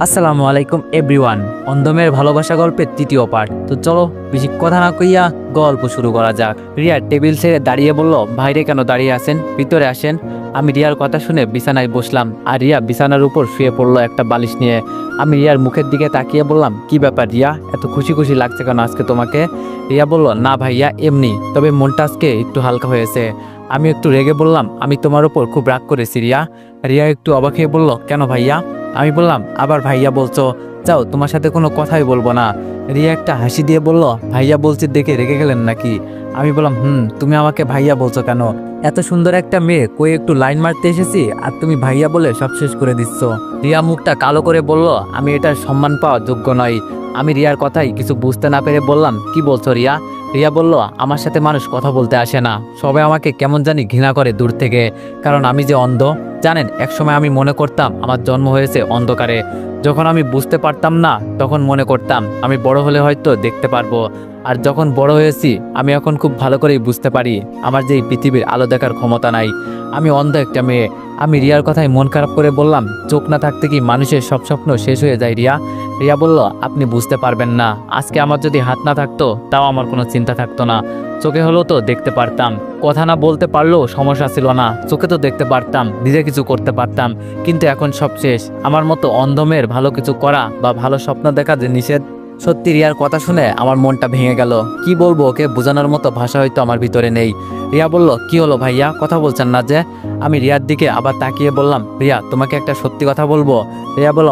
আসসালামু আলাইকুম এভরিওয়ান। অন্ধমের ভালোবাসা গল্পের তৃতীয় পার্ট। তো চলো বেশি কথা না কইয়া গল্প শুরু করা যাক। রিয়া টেবিল ছেড়ে দাঁড়িয়ে বলল, ভাইরে কেন দাঁড়িয়ে আছেন, ভিতরে আসেন। আমি রিয়ার কথা শুনে বিছানায় বসলাম, আর রিয়া বিছানার উপর শুয়ে পড়লো একটা বালিশ নিয়ে। আমি রিয়ার মুখের দিকে তাকিয়ে বললাম, কি ব্যাপার রিয়া, এত খুশি খুশি লাগছে কেন আজকে তোমাকে? রিয়া বলল, না ভাইয়া এমনি, তবে মনটা আজকে একটু হালকা হয়েছে। আমি একটু রেগে বললাম, আমি তোমার উপর খুব রাগ করেছি রিয়া। রিয়া একটু অবাক হয়ে বলল, কেন ভাইয়া? আমি বললাম, আবার ভাইয়া বলছো, যাও তোমার সাথে কোনো কথাই বলবো না। রিয়া একটা হাসি দিয়ে বলল, ভাইয়া বলছি দেখে রেগে গেলেন নাকি? আমি বললাম, তুমি আমাকে ভাইয়া বলছো কেন? এত সুন্দর একটা মেয়ে কই একটু লাইন মারতে এসেছি আর তুমি ভাইয়া বলে সব শেষ করে দিচ্ছ। রিয়া মুখটা কালো করে বলল, আমি এটার সম্মান পাওয়ার যোগ্য নই। আমি রিয়ার কথাই কিছু বুঝতে না পেরে বললাম, কি বলছো রিয়া? রিয়া বলল, আমার সাথে মানুষ কথা বলতে আসে না, সবাই আমাকে কেমন জানি ঘৃণা করে দূর থেকে, কারণ আমি যে অন্ধ। জানেন, একসময় আমি মনে করতাম আমার জন্ম হয়েছে অন্ধকারে। যখন আমি বুঝতে পারতাম না তখন মনে করতাম আমি বড় হলে হয়তো দেখতে পারবো। আর যখন বড় হয়েছি আমি এখন খুব ভালো করেই বুঝতে পারি আমার যে এই পৃথিবীর আলো দেখার ক্ষমতা নাই। আমি অন্ধ একটা মেয়ে। আমি রিয়ার কথায় মন খারাপ করে বললাম, চোখ না থাকতে কি মানুষের সব স্বপ্ন শেষ হয়ে যায় রিয়া? রিয়া বলল, আপনি বুঝতে পারবেন না, আজকে আমার যদি হাত না থাকতো তাও আমার কোনো চিন্তা থাকতো না। চোখে হলেও তো দেখতে পারতাম, কথা না বলতে পারলেও সমস্যা ছিল না, চোখে তো দেখতে পারতাম, নিজে কিছু করতে পারতাম। কিন্তু এখন সব শেষ। আমার মতো অন্ধমের ভালো কিছু করা বা ভালো স্বপ্ন দেখা যে নিষেধ। সত্যি রিয়ার কথা শুনে আমার মনটা ভেঙে গেল। কি বলবো ওকে বোঝানোর মতো ভাষা হয়তো আমার ভিতরে নেই। রিয়া বলল, কি হলো ভাইয়া, কথা বলছেন না যে? আমি রিয়ার দিকে আবার তাকিয়ে বললাম, রিয়া তোমাকে একটা সত্যি কথা বলবো? রিয়া বলল,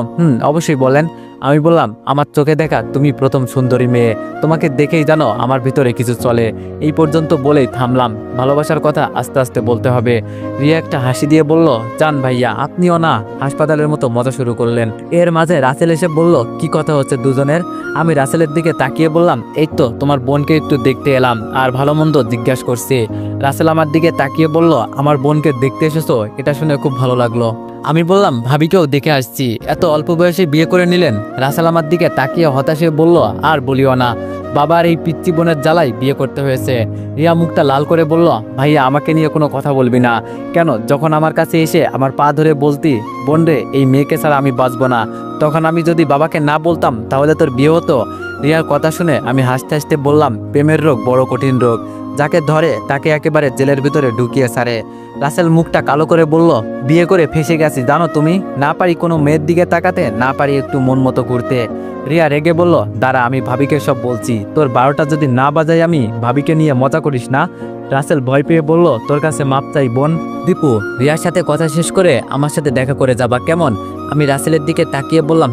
অবশ্যই বলেন। আমি বললাম, আমার চোখে দেখা তুমি প্রথম সুন্দরী মেয়ে, তোমাকে দেখেই জানো আমার ভিতরে কিছু চলে। এই পর্যন্ত বলেই থামলাম, ভালোবাসার কথা আস্তে আস্তে বলতে হবে। রিয়া একটা হাসি দিয়ে বলল, জান ভাইয়া আপনিও না। হাসপাতালের মতো মজা শুরু করলেন। এর মাঝে রাসেল এসে বলল, কি কথা হচ্ছে দুজনের? আমি রাসেলের দিকে তাকিয়ে বললাম, এই তো তোমার বোনকে একটু দেখতে এলাম আর ভালো মন্দ জিজ্ঞাসা করছি। রাসেল আমার দিকে তাকিয়ে বলল, আমার বোনকে দেখতে এসেছো, এটা শুনে খুব ভালো লাগলো। আমি বললাম, ভাবিকেও দেখে আসছি, এত অল্প বয়সে বিয়ে করে নিলেন? রাসেল আমার দিকে তাকিয়ে হতাশে বলল, আর বলিও না, বাবার এই পিচ্চি বোনের জ্বালাই বিয়ে করতে হয়েছে। রিয়া মুখটা লাল করে বলল, ভাইয়া আমাকে নিয়ে কোনো কথা বলবি না কেন? যখন আমার কাছে এসে আমার পা ধরে বলতি, বোন রে এই মেয়েকে ছাড়া আমি বাঁচবো না, তখন আমি যদি বাবাকে না বলতাম তাহলে তোর বিয়ে হতো? রিয়ার কথা শুনে আমি হাসতে হাসতে বললাম, প্রেমের রোগ বড় কঠিন রোগ, যাকে ধরে তাকে একেবারে জেলের ভিতরে ঢুকিয়ে ছাড়ে। রাসেল মুখটা কালো করে বলল, বিয়ে করে ফেসে গেছি জানো তুমি, না পারি কোনো মেয়ের দিকে তাকাতে, না পারি একটু মন মতো ঘুরতে। রিয়া রেগে বলল, দাঁড়া আমি ভাবিকে সব বলছি, তোর 12টা যদি না বাজাই আমি ভাবিকে নিয়ে মজা করিস না। রাসেল ভয় পেয়ে বলল, তোর কাছে মাপ চাই বোন। দীপু, রিয়ার সাথে কথা শেষ করে আমার সাথে দেখা করে যাবা কেমন? আমি রাসেলের দিকে তাকিয়ে বললাম,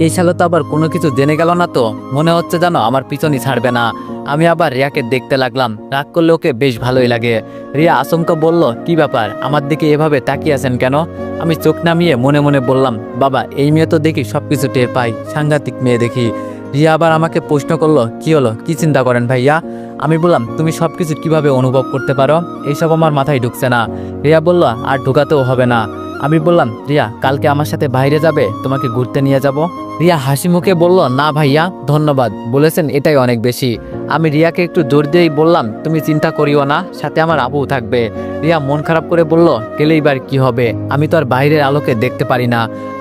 এই সালে তো আবার কোনো কিছু জেনে গেল না তো? মনে হচ্ছে জানো আমার পিছনই ছাড়বে না। আমি আবার রিয়াকে দেখতে লাগলাম, রাগ করলে ওকে বেশ ভালোই লাগে। রিয়া আচমকা বলল, কি ব্যাপার, আমার দিকে এভাবে তাকিয়ে আছেন কেন? আমি চোখ নামিয়ে মনে মনে বললাম, বাবা এই মেয়ে তো দেখি সবকিছু টের পাই, সাংঘাতিক মেয়ে দেখি। রিয়া আবার আমাকে প্রশ্ন করলো, কি হলো, কি চিন্তা করেন ভাইয়া? আমি বললাম, তুমি সবকিছু কিভাবে অনুভব করতে পারো, এইসব আমার মাথায় ঢুকছে না। রিয়া বলল, আর ঢুকাতেও হবে না। আমি বললাম, রিয়া কালকে আমার সাথে বাইরে যাবে, তোমাকে ঘুরতে নিয়ে যাব। রিয়া হাসি মুখে বলল, না ভাইয়া ধন্যবাদ, বলেছেন এটাই অনেক বেশি। আমি রিয়াকে একটু জোর দিয়েই বললাম, তুমি চিন্তা করিও না, সাথে আমার আবু থাকবে। রিয়া মন খারাপ করে বলল, গেলেই বার কি হবে, আমি তো আর বাইরের আলোকে দেখতে পারি না।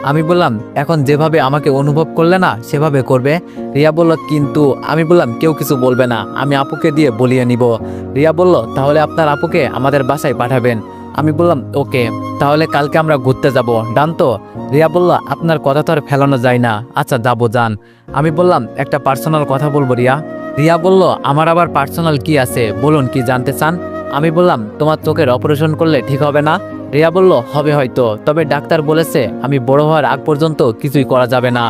আমি বললাম, এখন যেভাবে আমাকে অনুভব করলে না সেভাবে করবে। রিয়া বলল, কিন্তু? আমি বললাম, কেউ কিছু বলবে না, আমি আপুকে দিয়ে বলিয়ে নিব। রিয়া বলল, তাহলে আপনার আপুকে আমাদের বাসায় পাঠাবেন। আমি বললাম, ওকে, তাহলে কালকে আমরা ঘুরতে যাব, ডান তো? রিয়া বলল, আপনার কথা তো আর ফেলানো যায় না, আচ্ছা যাবো যান। আমি বললাম, একটা পার্সোনাল কথা বলবো রিয়া। রিয়া বলল, আমার আবার পার্সোনাল কি আছে, বলুন কি জানতে চান? আমি বললাম, তোমার চোখের অপারেশন করলে ঠিক হবে না? রিয়া বলল, হবে হয়তো, তবে ডাক্তার বলেছে আমি বড় হওয়ার আগ পর্যন্ত কিছুই করা যাবে না।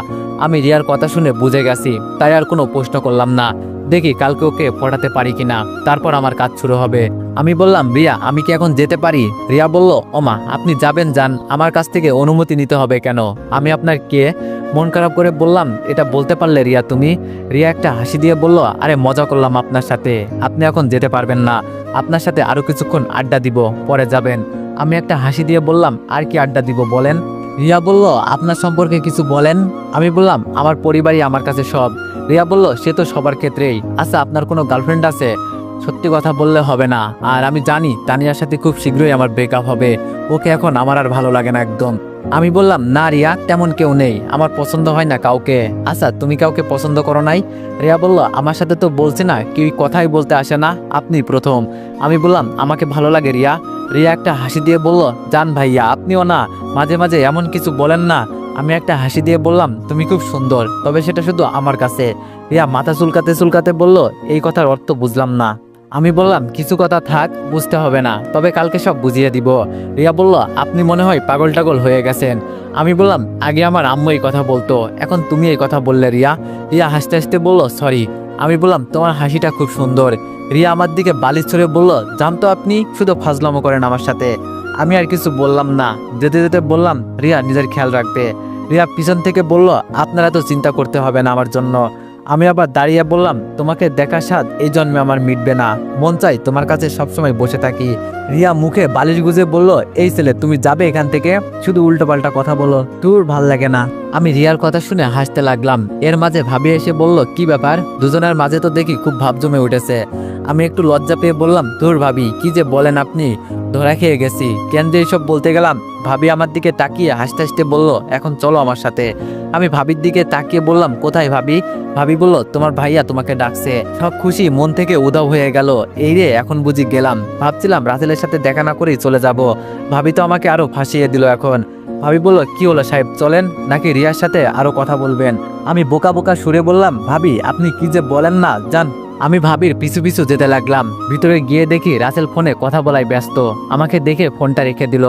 আমি রিয়ার কথা শুনে বুঝে গেছি, তাই আর কোনো প্রশ্ন করলাম না। দেখি কালকে ওকে পড়াতে পারি কিনা, তারপর আমার কাজ শুরু হবে। আমি বললাম, রিয়া আমি কি এখন যেতে পারি? রিয়া বলল, ওমা আপনি যাবেন যান, আমার কাছ থেকে অনুমতি নিতে হবে কেন? আমি আপনার কে? মন খারাপ করে বললাম, এটা বলতে পারলে রিয়া তুমি? রিয়া একটা হাসি দিয়ে বলল, আরে মজা করলাম আপনার সাথে, আপনি এখন যেতে পারবেন না, আপনার সাথে আরো কিছুক্ষণ আড্ডা দিব, পরে যাবেন। আমি একটা হাসি দিয়ে বললাম, আর কি আড্ডা দিব বলেন? রিয়া বলল, আপনার সম্পর্কে কিছু বলেন। আমি বললাম, আমার পরিবারই আমার কাছে সব। রিয়া বলল, সে তো সবার ক্ষেত্রেই। আচ্ছা আপনার কোনো গার্লফ্রেন্ড আছে? সত্যি কথা বললে হবে না, আর আমি জানি তানিয়ার সাথে খুব শীঘ্রই আমার ব্রেকআপ হবে, ওকে এখন আমার আর ভালো লাগে না একদম। আমি বললাম, না রিয়া, তেমন কেউ নেই, আমার পছন্দ হয় না কাউকে। আচ্ছা, তুমি কাউকে পছন্দ করো নাই? রিয়া বলল, আমার সাথে তো বলছে না, কেউ কথাই বলতে আসে না, আপনি প্রথম। আমি বললাম, আমাকে ভালো লাগে রিয়া। রিয়া একটা হাসি দিয়ে বলল, জান ভাইয়া, আপনিও না মাঝে মাঝে এমন কিছু বলেন না। আমি একটা হাসি দিয়ে বললাম, তুমি খুব সুন্দর, তবে সেটা শুধু আমার কাছে। রিয়া মাথা চুলকাতে চুলকাতে বলল, এই কথার অর্থ বুঝলাম না। আমি বললাম, কিছু কথা থাক, বুঝতে হবে না, তবে কালকে সব বুঝিয়ে দিব। রিয়া বলল, আপনি মনে হয় পাগল টাগল হয়ে গেছেন। আমি বললাম, আগে আমার আম্মু এই কথা বলতো, এখন তুমি এই কথা বললে রিয়া। রিয়া হাসতে হাসতে বলল, সরি। আমি বললাম, তোমার হাসিটা খুব সুন্দর। রিয়া আমার দিকে বালিশ ছড়ে বলল, জানতো আপনি শুধু ফাজলামো করেন আমার সাথে। আমি আর কিছু বললাম না, যেতে যেতে বললাম, রিয়া নিজের খেয়াল রাখবে। রিয়া পিছন থেকে বলল, আপনারা তো চিন্তা করতে হবে না আমার জন্য। আমি আবার দাঁড়িয়ে বললাম, তোমাকে দেখার স্বাদ এই জন্মে আমার মিটবে না, মন চাই তোমার কাছে সবসময় বসে থাকি। রিয়া মুখে বালিশ গুজে বলল, এই ছেলে, তুমি যাবে এখান থেকে? শুধু উল্টোপাল্টা কথা বলো, তোর ভাল লাগে না। আমি রিয়ার কথা শুনে হাসতে লাগলাম। এর মাঝে ভাবি এসে বলল, কি ব্যাপার, দুজনের মাঝে তো দেখি খুব ভাব জমে উঠেছে। আমি একটু লজ্জা পেয়ে বললাম, ধুর ভাবি, কি যে বলেন আপনি, ধরা খেয়ে গেছি। কেন যে এইসব বলতে গেলাম। ভাবি আমার দিকে তাকিয়ে হাসতে হাসতে বলল, এখন চলো আমার সাথে। আমি ভাবির দিকে তাকিয়ে বললাম, কোথায় ভাবি? ভাবি বলল, তোমার ভাইয়া তোমাকে ডাকছে। সব খুশি মন থেকে উধাও হয়ে গেল। এই রে, এখন বুঝি গেলাম। ভাবছিলাম রাসেলের সাথে দেখা না করেই চলে যাব। ভাবি তো আমাকে আরো ফাঁসিয়ে দিল এখন। ভাবি বলল, কি হলো সাহেব, চলেন নাকি রিয়ার সাথে আরো কথা বলবেন? আমি বোকা বোকা সুরে বললাম, ভাবি, আপনি কি যে বলেন না, যান। আমি ভাবির পিছু পিছু যেতে লাগলাম। ভিতরে গিয়ে দেখি রাসেল ফোনে কথা বলায় ব্যস্ত। আমাকে দেখে ফোনটা রেখে দিল।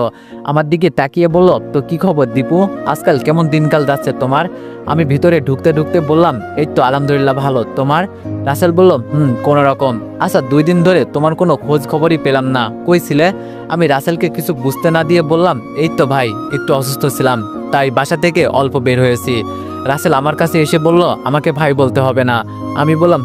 আমার দিকে তাকিয়ে বলল, তো কি খবর দীপু, আজকাল কেমন দিনকাল যাচ্ছে তোমার? আমি ভিতরে ঢুকতে ঢুকতে বললাম, এই তো আলহামদুলিল্লাহ ভালো, তোমার? রাসেল বলল, কোন রকম। আচ্ছা, 2 দিন ধরে তোমার কোনো খোঁজ খবরই পেলাম না, কই ছিলে? আমি রাসেলকে কিছু বুঝতে না দিয়ে বললাম, এই তো ভাই, একটু অসুস্থ ছিলাম, তাই বাসা থেকে অল্প বের হয়েছি। রাসেল আমার কাছে এসে বলল, আমাকে ভাই বলতে হবে না। আমি বললাম,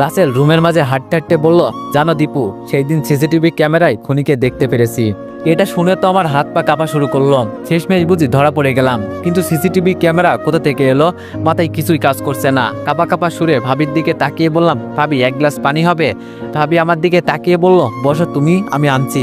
রাসেল রুমের মাঝে হাঁটতে হাঁটতে বলল, জানো দীপু, সেই দিন সিসিটিভি ক্যামেরায় খুনিকে দেখতে পেরেছি। এটা শুনে তো আমার হাত পা কাঁপা শুরু করলো। শেষমেশ বুঝি ধরা পড়ে গেলাম, কিন্তু সিসিটিভি ক্যামেরা কোথা থেকে এলো, মাথায় কিছুই কাজ করছে না। কাঁপা কাঁপা সুরে ভাবির দিকে তাকিয়ে বললাম, ভাবি, 1 গ্লাস পানি হবে? ভাবি আমার দিকে তাকিয়ে বলল, বসো তুমি, আমি আনছি।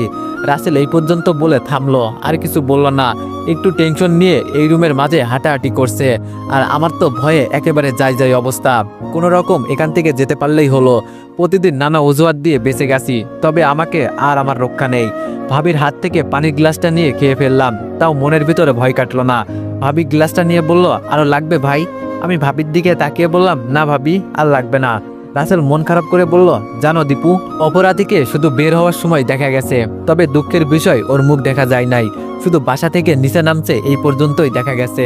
রাসেল এই পর্যন্ত বলে থামলো, আর কিছু বলল না। একটু টেনশন নিয়ে এই রুমের মাঝে হাঁটাহাঁটি করছে। আর আমার তো ভয়ে একেবারে যাই যাই অবস্থা। কোনো রকম এখান থেকে যেতে পারলেই হলো। প্রতিদিন নানা অজুহাত দিয়ে বেঁচে গেছি, তবে আমাকে আর আমার রক্ষা নেই। ভাবির হাত থেকে পানির গ্লাসটা নিয়ে খেয়ে ফেললাম, তাও মনের ভিতরে ভয় কাটলো না। ভাবি গ্লাসটা নিয়ে বলল, আরো লাগবে ভাই? আমি ভাবির দিকে তাকিয়ে বললাম, না ভাবি, আর লাগবে না। রাসেল মন খারাপ করে বলল, জানো দীপু, অপরাধীকে শুধু বের হওয়ার সময় দেখা গেছে, তবে দুঃখের বিষয় ওর মুখ দেখা যায় নাই। শুধু বাসা থেকে নিচে নামছে এই পর্যন্তই দেখা গেছে,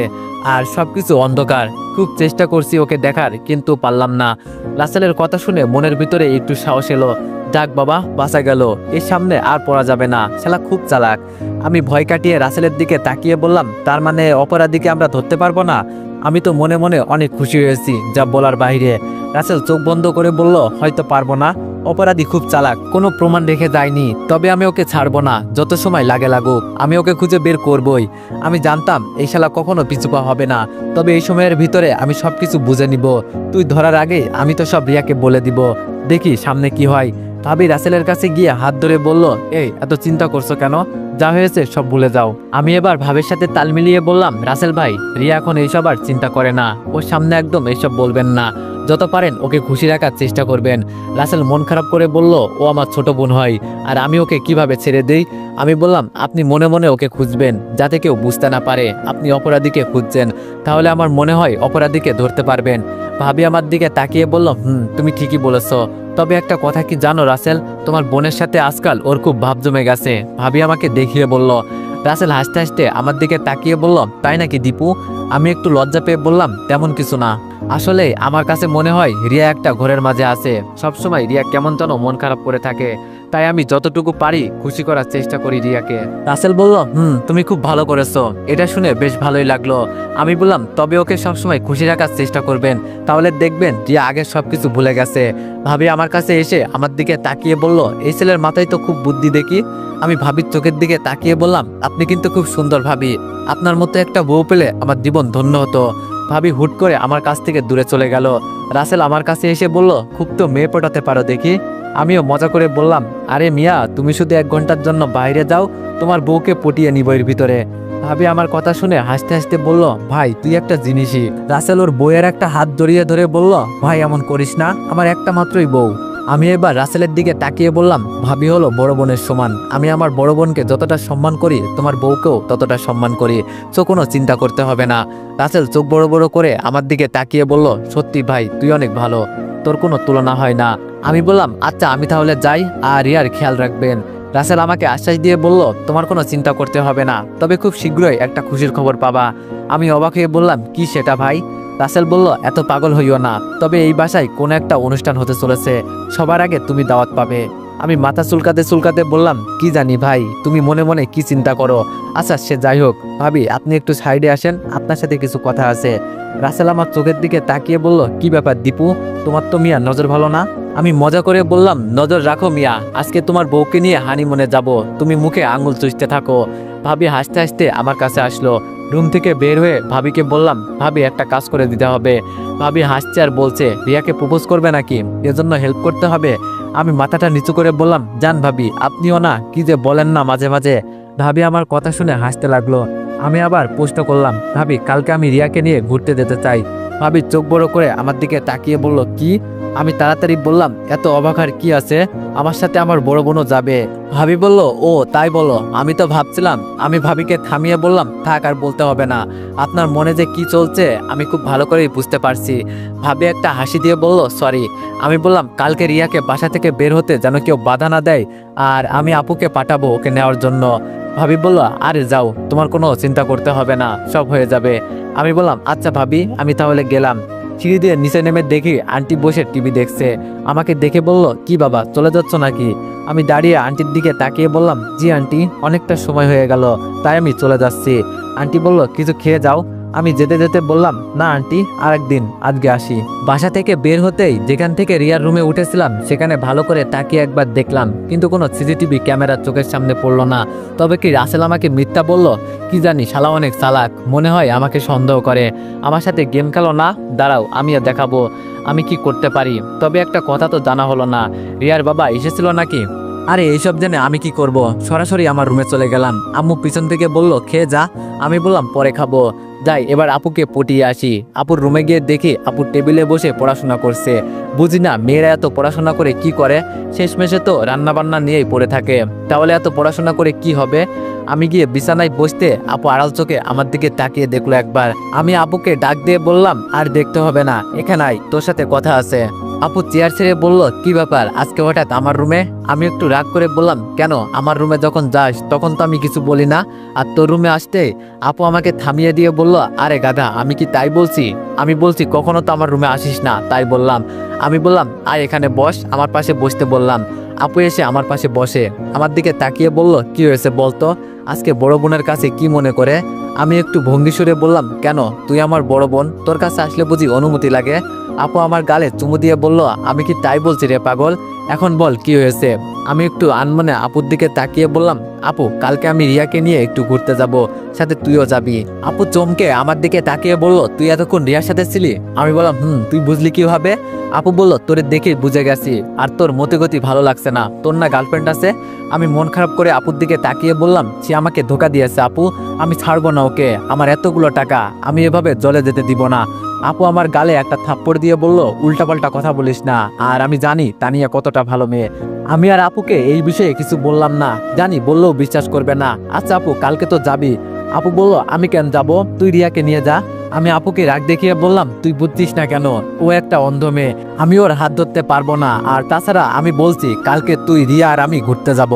আর সবকিছু অন্ধকার। খুব চেষ্টা করছি ওকে দেখার, কিন্তু পারলাম না। রাসেলের কথা শুনে মনের ভিতরে একটু সাহস এলো। যাক বাবা, বাঁচা গেল, এর সামনে আর পড়া যাবে না, শালা খুব চালাক। আমি ভয় কাটিয়ে রাসেলের দিকে তাকিয়ে বললাম, তার মানে অপরাধীকে আমরা ধরতে পারবো না? আমি তো মনে মনে অনেক খুশি হয়েছি, যা বলার বাইরে। রাসেল চোখ বন্ধ করে বলল, হয়তো পারবো না, অপরাধী খুব চালাক, কোনো প্রমাণ রেখে যায়নি, তবে আমি ওকে ছাড়বো না, যত সময় লাগে লাগুক, আমি ওকে খুঁজে বের করবই। আমি জানতাম এই শালা কখনো পিছুপা হবে না, তবে এই সময়ের ভিতরে আমি সবকিছু বুঝে নিব। তুই ধরার আগে আমি তো সব রিয়াকে বলে দিব, দেখি সামনে কি হয়। ভাবি রাসেলের কাছে গিয়ে হাত ধরে বলল, এই এত চিন্তা করছো কেন, যা হয়েছে সব ভুলে যাও। আমি এবার ভাবের সাথে তাল মিলিয়ে বললাম, রাসেল ভাই, রিয়া এখন এইসব আর চিন্তা করে না, ওর সামনে একদম এইসব বলবেন না, যত পারেন ওকে খুশি রাখার চেষ্টা করবেন। রাসেল মন খারাপ করে বলল, ও আমার ছোট বোন হয়, আর আমি ওকে কিভাবে ছেড়ে দেই? আমি বললাম, আপনি মনে মনে ওকে খুঁজবেন, যাতে কেউ বুঝতে না পারে আপনি অপরাধীকে খুঁজছেন, তাহলে আমার মনে হয় অপরাধীকে ধরতে পারবেন। ভাবি আমার দিকে তাকিয়ে বলল, তুমি ঠিকই বলেছ, তবে একটা কথা কি জানো রাসেল, তোমার বোনের সাথে আজকাল ওর খুব ভাব জমে গেছে। ভাবি আমাকে দেখিয়ে বলল। রাসেল হাসতে হাসতে আমার দিকে তাকিয়ে বলল, তাই নাকি দীপু? আমি একটু লজ্জা পেয়ে বললাম, তেমন কিছু না, আসলে আমার কাছে মনে হয় রিয়া একটা ঘরের মাঝে আছে, সবসময় রিয়া কেমন যেন মন খারাপ করে থাকে, তাই আমি যতটুকু পারি খুশি করার চেষ্টা করি রিয়াকে। রাসেল বলল, তুমি খুব ভালো করেছো, এটা শুনে বেশ ভালোই লাগলো। আমি বললাম, তবে ওকে সবসময় খুশি রাখার চেষ্টা করবেন, তাহলে দেখবেন রিয়া আগের সবকিছু ভুলে গেছে। ভাবি আমার কাছে এসে আমার দিকে তাকিয়ে বলল, এই ছেলের মাথায় তো খুব বুদ্ধি দেখি। আমি ভাবির চোখের দিকে তাকিয়ে বললাম, আপনি কিন্তু খুব সুন্দর ভাবি, আপনার মতো একটা বউ পেলে আমার জীবন ধন্য হতো। ভাবি হুট করে আমার কাছ থেকে দূরে চলে গেল। রাসেল আমার কাছে এসে বলল, খুব তো মেয়ে পটাতে পারো দেখি। আমিও মজা করে বললাম, আরে মিয়া, তুমি শুধু 1 ঘন্টার জন্য বাইরে যাও, তোমার বউকে পটিয়ে নিব এর ভিতরে। ভাবি আমার কথা শুনে হাসতে হাসতে বলল, ভাই তুই একটা জিনিসই। রাসেল ওর বউয়ের একটা হাত জড়িয়ে ধরে বলল, ভাই এমন করিস না, আমার একটা মাত্রই বউ। আমি এবার রাসেলের দিকে তাকিয়ে বললাম, ভাবি হলো বড় বোনের সমান, আমি আমার বড় বোনকে যতটা সম্মান করি তোমার বউকেও ততটা সম্মান করি, তো কোনো চিন্তা করতে হবে না। রাসেল চোখ বড় বড় করে আমার দিকে তাকিয়ে বলল, সত্যি ভাই তুই অনেক ভালো, তোর কোনো তুলনা হয় না। আমি বললাম, আচ্ছা আমি তাহলে যাই, আর রিয়ার খেয়াল রাখবেন। রাসেল আমাকে আশ্বাস দিয়ে বলল, তোমার কোনো চিন্তা করতে হবে না, তবে খুব শীঘ্রই একটা খুশির খবর পাবা। আমি অবাক হয়ে বললাম, কি সেটা ভাই? রাসেল বলল, এত পাগল হইও না, তবে এই বাসায় কোনো একটা অনুষ্ঠান হতে চলেছে, সবার আগে তুমি দাওয়াত পাবে। আমি মাথা চুলকাতে চুলকাতে বললাম, কি জানি ভাই, তুমি মনে মনে কি চিন্তা করো। আচ্ছা সে যাই হোক, ভাবি আপনি একটু সাইডে আসেন, আপনার সাথে কিছু কথা আছে। রাসেল আমার চোখের দিকে তাকিয়ে বলল, কি ব্যাপার দীপু, তোমার তো মিয়া নজর ভালো না? আমি মজা করে বললাম, নজর রাখো মিয়া, আজকে তোমার বউকে নিয়ে হানিমুনে যাব, তুমি মুখে আঙুল চুষতে থাকো। ভাবি হাসতে হাসতে আমার কাছে আসলো। রুম থেকে বের হয়ে ভাবিকে বললাম, ভাবি একটা কাজ করে দিতে হবে। ভাবি হাসছে আর বলছে, রিয়াকে প্রপোজ করবে নাকি, এজন্য হেল্প করতে হবে। আমি মাথাটা নিচু করে বললাম, জান ভাবি, আপনিও না কি যে বলেন না মাঝে মাঝে। ভাবি আমার কথা শুনে হাসতে লাগলো। আমি আবার প্রশ্ন করলাম, ভাবি কালকে আমি রিয়াকে নিয়ে ঘুরতে যেতে চাই। ভাবি চোখ বড় করে আমার দিকে তাকিয়ে বলল, কি? আমি তাড়াতাড়ি বললাম, এত অবাক আর কি আছে, আমার সাথে আমার বড় বোনও যাবে। ভাবি বলল, ও তাই বলো, আমি তো ভাবছিলাম। আমি ভাবিকে থামিয়ে বললাম, থাক আর বলতে হবে না, আপনার মনে যে কি চলছে আমি খুব ভালো করেই বুঝতে পারছি। ভাবি একটা হাসি দিয়ে বলল, সরি। আমি বললাম, কালকে রিয়াকে বাসা থেকে বের হতে যেন কেউ বাধা না দেয়, আর আমি আপুকে পাঠাবো ওকে নেওয়ার জন্য। ভাবি বলল, আরে যাও, তোমার কোনো চিন্তা করতে হবে না, সব হয়ে যাবে। আমি বললাম, আচ্ছা ভাবি, আমি তাহলে গেলাম। সিঁড়ি দিয়ে নিচে নেমে দেখি আন্টি বসে টিভি দেখছে। আমাকে দেখে বলল, কি বাবা চলে যাচ্ছ নাকি? আমি দাঁড়িয়ে আন্টির দিকে তাকিয়ে বললাম, জি আন্টি, অনেকটা সময় হয়ে গেল, তাই আমি চলে যাচ্ছি। আন্টি বলল, কিছু খেয়ে যাও। আমি যেতে যেতে বললাম, না আন্টি, আরেকদিন, আজকে আসি। বাসা থেকে বের হতেই যেখান থেকে রিয়ার রুমে উঠেছিলাম সেখানে ভালো করে তাকিয়ে একবার দেখলাম, কিন্তু কোনো সিসিটিভি ক্যামেরা চোখের সামনে পড়লো না। তবে কি রাসেল আমাকে মিথ্যা বলল? কি জানি, শালা অনেক চালাক, মনে হয় আমাকে সন্দেহ করে। আমার সাথে গেম খেলো না, দাঁড়াও আমিও দেখাবো আমি কি করতে পারি। তবে একটা কথা তো জানা হলো না, রিয়ার বাবা এসেছিল নাকি? আরে এইসব জেনে আমি কি করব, সরাসরি আমার রুমে চলে গেলাম। আম্মু পিছন থেকে বলল, খেয়ে যা। আমি বললাম, পরে খাবো। যাই এবার আপুকে পটিয়ে আসি। আপুর রুমে গিয়ে দেখি আপু টেবিলে বসে পড়াশোনা করছে। বুঝি না মেয়েরা এত পড়াশোনা করে কি করে, শেষমেশে তো রান্নাবান্না নিয়েই পড়ে থাকে। তাহলে এত পড়াশোনা করে কি হবে? আমি গিয়ে বিছানায় বসতে আপু আড়াল চোখে আমার দিকে তাকিয়ে দেখলো একবার। আমি আপুকে ডাক দিয়ে বললাম, আর দেখতে হবে না, এখানে আয়, তোর সাথে কথা আছে। আপু চেয়ার ছেড়ে বলল, কি ব্যাপার আজকে হঠাৎ আমার রুমে? আমি একটু রাগ করে বললাম, কেন, আমার রুমে যখন যাস তখন তো আমি কিছু বলি না, আর তোর রুমে আসতে? আপু আমাকে থামিয়ে দিয়ে বলল, আরে গাধা, আমি কি তাই বলছি? আমি বলছি কখনো তো আমার রুমে আসিস না, তাই বললাম। আমি বললাম, আয় এখানে বস, আমার পাশে বসতে বললাম। আপু এসে আমার পাশে বসে আমার দিকে তাকিয়ে বলল, কি হয়েছে বলতো, আজকে বড় বোনের কাছে কি মনে করে? আমি একটু ভঙ্গি সুরে বললাম, কেন, তুই আমার বড় বোন, তোর কাছে আসলে বুঝি অনুমতি লাগে? আপু আমার গালে চুমু দিয়ে বলল, আমি কি তাই বলছি রে পাগল, এখন বল কি হয়েছে? আমি একটু আনমনে আপুর দিকে তাকিয়ে বললাম, আপু কালকে আমি রিয়াকে নিয়ে একটু ঘুরতে যাব, সাথে তুইও যাবি। আপু চমকে আমার দিকে তাকিয়ে বলল, তুই এতক্ষণ রিয়ার সাথে ছিলি? আমি বললাম, তুই বুঝলি কিভাবে? আপু বলল, তোরে দেখে বুঝে গেছি, আর তোর মতিগতি ভালো লাগছে না, তোর না গার্লফ্রেন্ড আছে? আমি মন খারাপ করে আপুর দিকে তাকিয়ে বললাম, সে আমাকে ধোকা দিয়েছে আপু, আমি ছাড়বো না ওকে, আমার এতগুলো টাকা আমি এভাবে জলে যেতে দিব না। আপু আমার গালে একটা থাপ্পড় দিয়ে বলল, উল্টাপাল্টা কথা বলিস না, আর আমি জানি তানিয়া কতটা ভালো মেয়ে। আমি আর আপুকে এই বিষয়ে কিছু বললাম না, জানি বললেও বিশ্বাস করবে না। আচ্ছা আপু কালকে তো যাবি? আপু বলল, আমি কেন যাব, তুই রিয়াকে নিয়ে যা। আমি আপুকে রাগ দেখিয়ে বললাম, তুই বুঝছিস না কেন, ও একটা অন্ধ মেয়ে, আমি ওর হাত ধরতে পারবো না, আর তাছাড়া আমি বলছি কালকে তুই রিয়া আর আমি ঘুরতে যাব।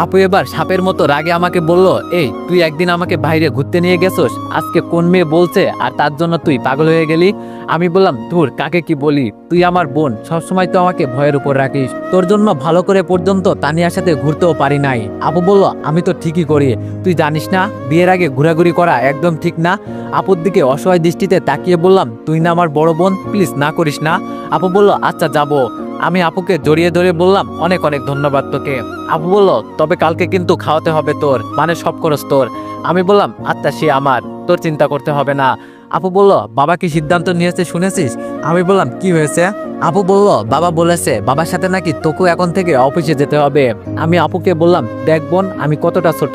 আপু এবার সাপের মতো রাগে আমাকে বলল, এই তুই একদিন আমাকে বাইরে ঘুরতে নিয়ে গেছোস, আজকে কোন মেয়ে বলছে আর তার জন্য তুই পাগল হয়ে গেলি? আমি বললাম, ধুর কাকে কি বলি, তুই আমার বোন, সবসময় তো আমাকে ভয়ের উপর রাখিস, তোর জন্য ভালো করে পর্যন্ত তানিয়ার সাথে ঘুরতেও পারি নাই। আপু বলল, আমি তো ঠিকই করি, তুই জানিস না বিয়ের আগে ঘোরাঘুরি করা একদম ঠিক না। আপুর দিকে অসহায় দৃষ্টিতে তাকিয়ে বললাম, তুই না আমার বড় বোন, প্লিজ না করিস না। আপু বলল, আচ্ছা যাবো। আমি আপুকে জড়িয়ে ধরে বললাম, অনেক অনেক ধন্যবাদ তোকে। আপু বলল, তবে কালকে কিন্তু খাওয়াতে হবে তোর, মানে সব খরচ তোর। আমি বললাম, আচ্ছা সে আমার, তোর চিন্তা করতে হবে না। আপু বলল, বাবা কি সিদ্ধান্ত নিয়েছে শুনেছিস? আমি বললাম, কি হয়েছে? আপু বলল বাবা বলেছে বাবার সাথে নাকি তোকে এখন থেকে অফিসে যেতে হবে। আমি আপুকে বললাম দেখ বোন, আমি কতটা ছোট,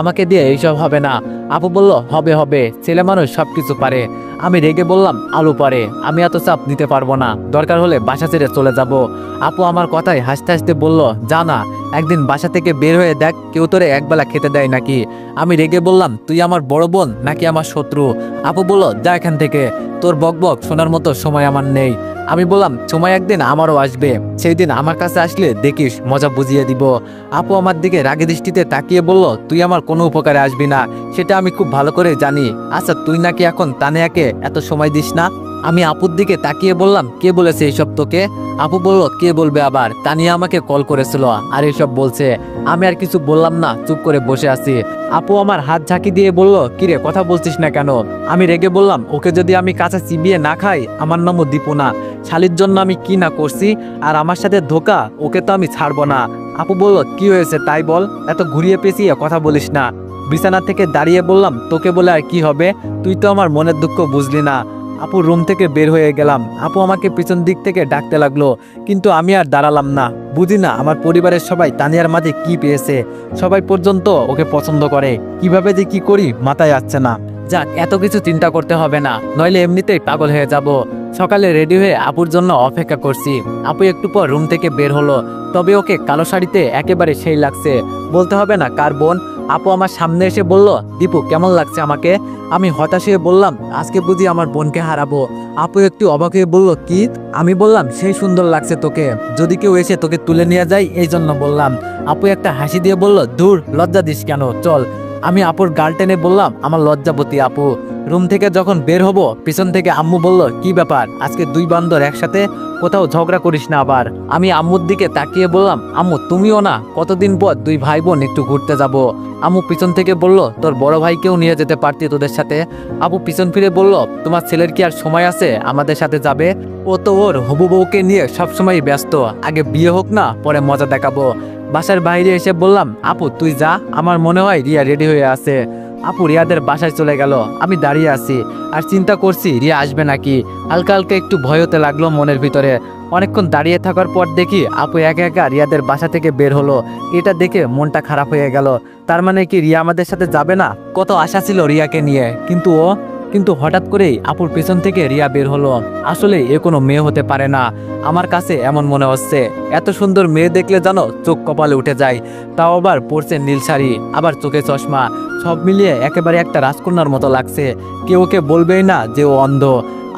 আমাকে দিয়ে এইসব হবে না। আপু বলল হবে হবে, ছেলে মানুষ সবকিছু পারে। আমি রেগে বললাম আলু পারে, আমি এত চাপ নিতে পারবো না, দরকার হলে বাসা ছেড়ে চলে যাব। আপু আমার কথায় হাসতে হাসতে বলল যা না, একদিন বাসা থেকে বের হয়ে দেখ কেউ তোরে একবেলা খেতে দেয় নাকি। আমি রেগে বললাম তুই আমার বড় বোন নাকি আমার শত্রু। আপু বলল যা এখান থেকে, তোর বকবক শোনার মতো সময় আমার নেই। আমি বললাম সময় একদিন আমারও আসবে, সেই দিন আমার কাছে আসলে দেখিস মজা বুঝিয়ে দিব। আপু আমার দিকে রাগে দৃষ্টিতে তাকিয়ে বলল তুই আমার কোনো উপকারে আসবি না, সেটা আমি খুব ভালো করে জানি। আচ্ছা তুই নাকি এখন তানিয়াকে এত সময় দিস না। আমি আপুর দিকে তাকিয়ে বললাম কে বলেছে এইসব তোকে। আপু বলল কে বলবে আবার, তানিয়া আমাকে কল করেছিল আর এইসব বলছে। আমি আর কিছু বললাম না, চুপ করে বসে আছি। আপু আমার হাত ঝাঁকি দিয়ে বলল কিরে কথা বলছিস না কেন। আমি রেগে বললাম ওকে যদি আমি কাঁচা চিবিয়ে না খাই আমার নামও দীপু না। শালির জন্য আমি কি না করছি, আর আমার সাথে ধোকা, ওকে তো আমি ছাড়বো না। আপু বলল কি হয়েছে তাই বল, এত ঘুরিয়ে পেঁচিয়ে কথা বলিস না। বিছানা থেকে দাঁড়িয়ে বললাম তোকে বলে আর কি হবে, তুই তো আমার মনের দুঃখ বুঝলি না। আপু রুম থেকে বের হয়ে গেলাম। আপু আমাকে পিছন দিক থেকে ডাকতে লাগলো, কিন্তু আমি আর দাঁড়ালাম না। বুঝি না আমার পরিবারের সবাই তানিয়ার মাঝে কি পেয়েছে, সবাই পর্যন্ত ওকে পছন্দ করে। কিভাবে যে কি করি মাথায় আসছে না। যাক এত কিছু চিন্তা করতে হবে না, নইলে এমনিতেই পাগল হয়ে যাব। সকালে রেডি হয়ে আপুর জন্য অপেক্ষা করছি। আপু একটু পর রুম থেকে বের হলো, তবে ওকে কালো শাড়িতে একেবারে সেই লাগছে, বলতে হবে না কার বোন। আপু আমার সামনে এসে বলল দীপু কেমন লাগছে আমাকে। আমি হতাশ হয়ে বললাম আজকে বুঝি আমার বোনকে হারাবো। আপু একটু অবাক হয়ে বলল কি। আমি বললাম সেই সুন্দর লাগছে তোকে, যদি কেউ এসে তোকে তুলে নিয়ে যায় এই জন্য বললাম। আপু একটা হাসি দিয়ে বলল দূর, লজ্জা দিস কেন, চল। আমি আপুর গাল টেনে বললাম আমার লজ্জাবতী আপু। রুম থেকে যখন বের হব পিছন থেকে আম্মু বলল কি ব্যাপার আজকে দুই বান্দর একসাথে, কোথাও ঝগড়া করিস না আবার। আমি আম্মুর দিকে তাকিয়ে বললাম আম্মু তুমিও না, কতদিন পর দুই ভাই বোন একটু ঘুরতে যাব। আম্মু পিছন থেকে বলল তোর বড় ভাইকেও নিয়ে যেতে পারতি তোদের সাথে। আপু পিছন ফিরে বলল তোমার ছেলের কি আর সময় আছে আমাদের সাথে যাবে, ও তো ওর হবু বউকে নিয়ে সবসময় ব্যস্ত, আগে বিয়ে হোক না পরে মজা দেখাবো। বাসার বাইরে এসে বললাম আপু তুই যা, আমার মনে হয় রিয়া রেডি হয়ে আছে। আপু রিয়াদের বাসায় চলে গেল। আমি দাঁড়িয়ে আছি আর চিন্তা করছি রিয়া আসবে নাকি। হালকা হালকা একটু ভয় হতে লাগলো মনের ভিতরে। অনেকক্ষণ দাঁড়িয়ে থাকার পর দেখি আপু একা একা রিয়াদের বাসা থেকে বের হলো। এটা দেখে মনটা খারাপ হয়ে গেল। তার মানে কি রিয়া আমাদের সাথে যাবে না। কত আশা ছিল রিয়াকে নিয়ে, কিন্তু হঠাৎ করেই আপুর পেছন থেকে রিয়া বের হলো। আসলে এ কোনো মেয়ে হতে পারে না, আমার কাছে এমন মনে হচ্ছে। এত সুন্দর মেয়ে দেখলে জানো চোখ কপালে উঠে যায়, তাও আবার পরছে নীল শাড়ি, আবার চোখে চশমা, সব মিলিয়ে একেবারে একটা রাজকন্যার মতো লাগছে। কেউ ওকে বলবেই না যে ও অন্ধ।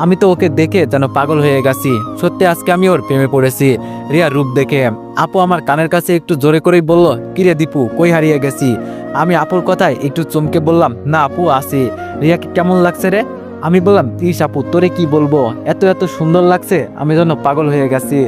আমি তো ওকে দেখে যেন পাগল হয়ে গেছি। সত্যি আজকে আমি ওর প্রেমে পড়েছি রিয়ার রূপ দেখে। আপু আমার কানের কাছে একটু জোরে করেই বলল কিরে দীপু কই হারিয়ে গেছি। আমি আপুর কথায় একটু চমকে বললাম না আপু আসি। রিয়াকে কেমন লাগছে রে। আমি বললাম ইস আপু তোরে কি বলবো, এত এত সুন্দর লাগছে, আমি যেন পাগল হয়ে গেছি।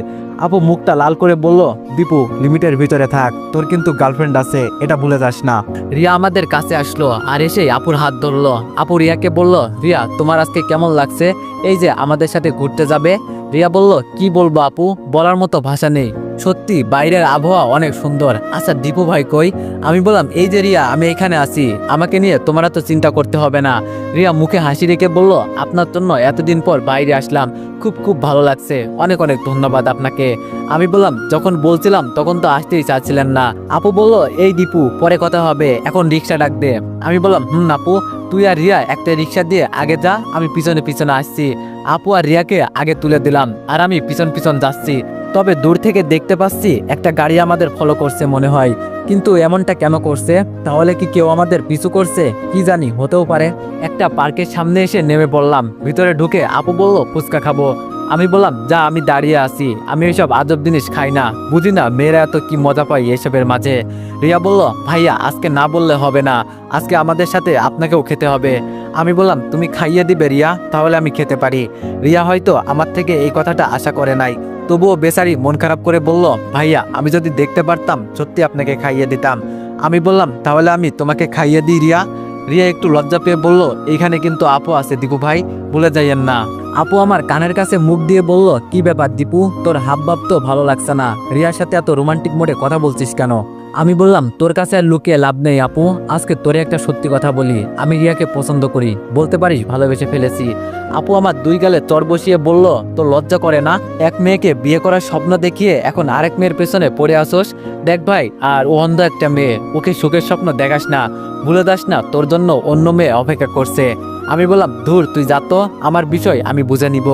আপু মুখটা লাল করে বলল দীপু লিমিটের ভিতরে থাক, তোর কিন্তু গার্লফ্রেন্ড আছে এটা ভুলে যাস না। রিয়া আমাদের কাছে আসলো আর এসে আপুর হাত ধরলো। আপু রিয়াকে বলল রিয়া তোমার আজকে কেমন লাগছে, এই যে আমাদের সাথে ঘুরতে যাবে। রিয়া বলল কি বলবো আপু, বলার মতো ভাষা নেই, সত্যি বাইরের আবহাওয়া অনেক সুন্দর। আচ্ছা দীপু ভাই কই। আমি বললাম এই যে রিয়া আমি এখানে আছি, আমাকে নিয়ে তোমার তো চিন্তা করতে হবে না। রিয়া মুখে হাসি রেখে বলল আপনার জন্য এতদিন পর বাইরে আসলাম, খুব খুব ভালো লাগছে, অনেক অনেক ধন্যবাদ আপনাকে। আমি বললাম যখন বলছিলাম তখন তো আসতেই চাচ্ছিলেন না। আপু বলল এই দীপু পরে কথা হবে, এখন রিক্সা ডাক দে। আমি বললাম আপু তুই আর রিয়া একটা রিক্সা দিয়ে আগে যা, আমি পিছনে পিছনে আসছি। আপু আর রিয়াকে আগে তুলে দিলাম আর আমি পিছন পিছন যাচ্ছি। তবে দূর থেকে দেখতে পাচ্ছি একটা গাড়ি আমাদের ফলো করছে মনে হয়, কিন্তু এমনটা কেন করছে, তাহলে কি কেউ আমাদের পিছু করছে, কি জানি, হতেও পারে। একটা পার্কের সামনে এসে নেমে পড়লাম। ভিতরে ঢুকে আপু বলল ফুচকা খাবো। আমি বললাম যা আমি দাঁড়িয়ে আছি, আমি এইসব আজব জিনিস খাই না, বুঝি না মেয়েরা এত কি মজা পায় এসবের মাঝে। রিয়া বলল ভাইয়া আজকে না বললে হবে না, আজকে আমাদের সাথে আপনাকেও খেতে হবে। আমি বললাম তুমি খাইয়ে দিবে রিয়া, তাহলে আমি খেতে পারি। রিয়া হয়তো আমার থেকে এই কথাটা আশা করে নাই, তবুও বেচারি মন খারাপ করে বলল ভাইয়া আমি যদি দেখতে পারতাম সত্যি আপনাকে খাইয়ে দিতাম। আমি বললাম তাহলে আমি তোমাকে খাইয়ে দিই রিয়া। রিয়া একটু লজ্জা পেয়ে বলল এইখানে কিন্তু আপু আছে দীপু ভাই, ভুলে যাইয়েন না। আপু আমার কানের কাছে মুখ দিয়ে বলল কি ব্যাপার দীপু, তোর হাবভাব তো ভালো লাগছে না, রিয়ার সাথে এত রোমান্টিক মোডে কথা বলছিস কেন। আমি বললাম তোর কাছে আর লুকিয়ে লাভ নেই আপু, আজকে তোরে একটা সত্যি কথা বলি, আমি রিয়াকে পছন্দ করি, বলতে পারিস ভালোবেসে ফেলেছি। আপু আমার দুই গালে চর বসিয়ে বলল, তোর লজ্জা করে না? এক মেয়েকে বিয়ে করার স্বপ্ন দেখিয়ে এখন আরেক মেয়ের পেছনে পড়ে আসোস। দেখ ভাই, আর ও অন্ধ একটা মেয়ে, ওকে সুখের স্বপ্ন দেখাস না, ভুলে যাস না তোর জন্য অন্য মেয়ে অপেক্ষা করছে। আমি বললাম ধুর তুই যা তো, আমার বিষয় আমি বুঝে নিব।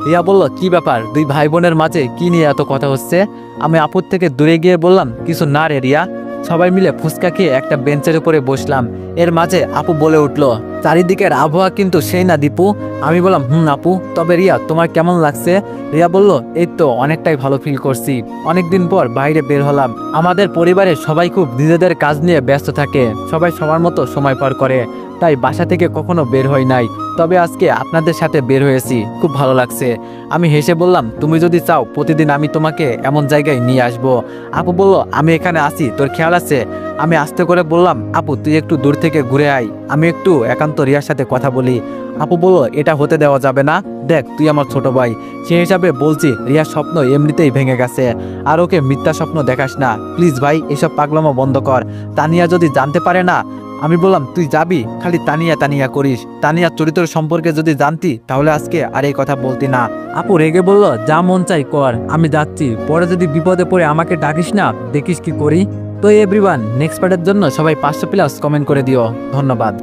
রিয়া বলল, কি ব্যাপার, দুই ভাই বোনের মাঝে কি নিয়ে এত কথা হচ্ছে? আমি আপুর থেকে দূরে গিয়ে বললাম, কিছু না রে রিয়া। সবাই মিলে ফুচকা খেয়ে একটা বেঞ্চের উপরে বসলাম। এর মাঝে আপু বলে উঠলো, চারিদিকের আবহাওয়া কিন্তু সেই না দীপু। আমি বললাম, আপু, তবে রিয়া তোমার কেমন লাগছে? রিয়া বলল, এই তো অনেকটাই ভালো ফিল করছি, অনেকদিন পর বাইরে বের হলাম। আমাদের পরিবারের সবাই খুব নিজেদের কাজ নিয়ে ব্যস্ত থাকে, সবাই সবার মতো সময় পার করে, তাই বাসা থেকে কখনো বের হই নাই, তবে আজকে আপনাদের সাথে বের হয়েছি, খুব ভালো লাগছে। আমি হেসে বললাম, তুমি যদি চাও প্রতিদিন আমি তোমাকে এমন জায়গায় নিয়ে আসবো। আপু বলল, আমি এখানে আছি, তোর খেয়াল আছে? আমি আস্তে করে বললাম, আপু তুই একটু দূর থেকে ঘুরে আয়, আমি একটু একান্ত রিয়ার সাথে কথা বলি। আপু বলল, এটা হতে দেওয়া যাবে না, দেখ তুই আমার ছোট ভাই, সেই হিসাবে বলছি রিয়ার স্বপ্ন এমনিতেই ভেঙে গেছে, আর ওকে মিথ্যা স্বপ্ন দেখাস না প্লিজ ভাই, এসব পাগলামো বন্ধ কর, তানিয়া যদি জানতে পারে না। আমি বললাম, তুই যাবি, খালি তানিয়া তানিয়া করিস, তানিয়ার চরিত্র সম্পর্কে যদি জানতি তাহলে আজকে আর এই কথা বলতি না। আপু রেগে বলল, যা মন চাই কর, আমি যাচ্ছি, পরে যদি বিপদে পড়ে আমাকে ডাকিস না, দেখিস কি করি। তো এভরিওয়ান, নেক্সট পার্টের জন্য সবাই 500+ কমেন্ট করে দিও। ধন্যবাদ।